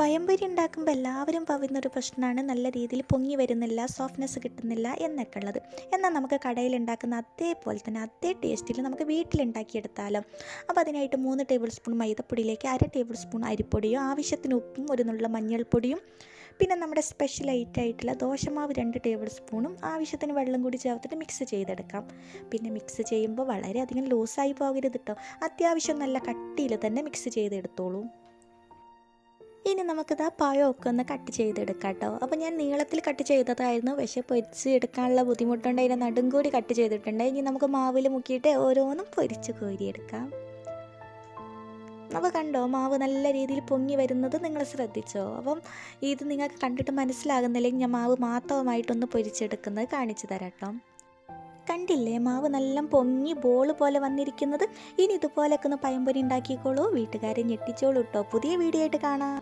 പഴംപൊരി ഉണ്ടാക്കുമ്പോൾ എല്ലാവരും പറയുന്നൊരു പ്രശ്നമാണ് നല്ല രീതിയിൽ പൊങ്ങി വരുന്നില്ല, സോഫ്റ്റ്നെസ് കിട്ടുന്നില്ല എന്നൊക്കെ ഉള്ളത്. എന്നാൽ നമുക്ക് കടയിൽ ഉണ്ടാക്കുന്ന അതേപോലെ തന്നെ അതേ ടേസ്റ്റിൽ നമുക്ക് വീട്ടിലുണ്ടാക്കിയെടുത്താലോ. അപ്പോൾ അതിനായിട്ട് 3 ടേബിൾ സ്പൂൺ മൈദപ്പൊടിയിലേക്ക് 1/2 ടേബിൾ സ്പൂൺ അരിപ്പൊടിയും ആവശ്യത്തിന് ഉപ്പും ഒരു നുള്ള മഞ്ഞൾപ്പൊടിയും പിന്നെ നമ്മുടെ സ്പെഷ്യൽ ആയിട്ടുള്ള ദോശമാവ് 2 ടേബിൾ സ്പൂണും ആവശ്യത്തിന് വെള്ളം കൂടി ചേർത്തിട്ട് മിക്സ് ചെയ്തെടുക്കാം. പിന്നെ മിക്സ് ചെയ്യുമ്പോൾ വളരെയധികം ലൂസായി പോകരുത് കേട്ടോ, അത്യാവശ്യം നല്ല കട്ടിയിൽ തന്നെ മിക്സ് ചെയ്തെടുത്തോളൂ. ഇനി നമുക്കിതാ പഴമൊക്കെ ഒന്ന് കട്ട് ചെയ്തെടുക്കാം കേട്ടോ. അപ്പോൾ ഞാൻ നീളത്തിൽ കട്ട് ചെയ്തതായിരുന്നു, പക്ഷേ പൊരിച്ച് എടുക്കാനുള്ള ബുദ്ധിമുട്ടുണ്ട്, അതിൻ്റെ നടും കൂടി കട്ട് ചെയ്തിട്ടുണ്ട്. ഇനി നമുക്ക് മാവിൽ മുക്കിയിട്ട് ഓരോന്നും പൊരിച്ച് കോരിയെടുക്കാം. അപ്പോൾ കണ്ടോ, മാവ് നല്ല രീതിയിൽ പൊങ്ങി വരുന്നത് നിങ്ങൾ ശ്രദ്ധിച്ചോ? അപ്പം ഇത് നിങ്ങൾക്ക് കണ്ടിട്ട് മനസ്സിലാകുന്നില്ലെങ്കിൽ ഞാൻ മാവ് മാത്രമായിട്ടൊന്ന് പൊരിച്ചെടുക്കുന്നത് കാണിച്ചു തരാം കേട്ടോ. കണ്ടില്ലേ, മാവ് നല്ല പൊങ്ങി ബോൾ പോലെ വന്നിരിക്കുന്നത്. ഇനി ഇതുപോലൊക്കെ ഒന്ന് പഴംപൊരി ഉണ്ടാക്കിക്കോളൂ, വീട്ടുകാരെ ഞെട്ടിച്ചോളൂ കേട്ടോ. പുതിയ വീഡിയോ ആയിട്ട് കാണാം.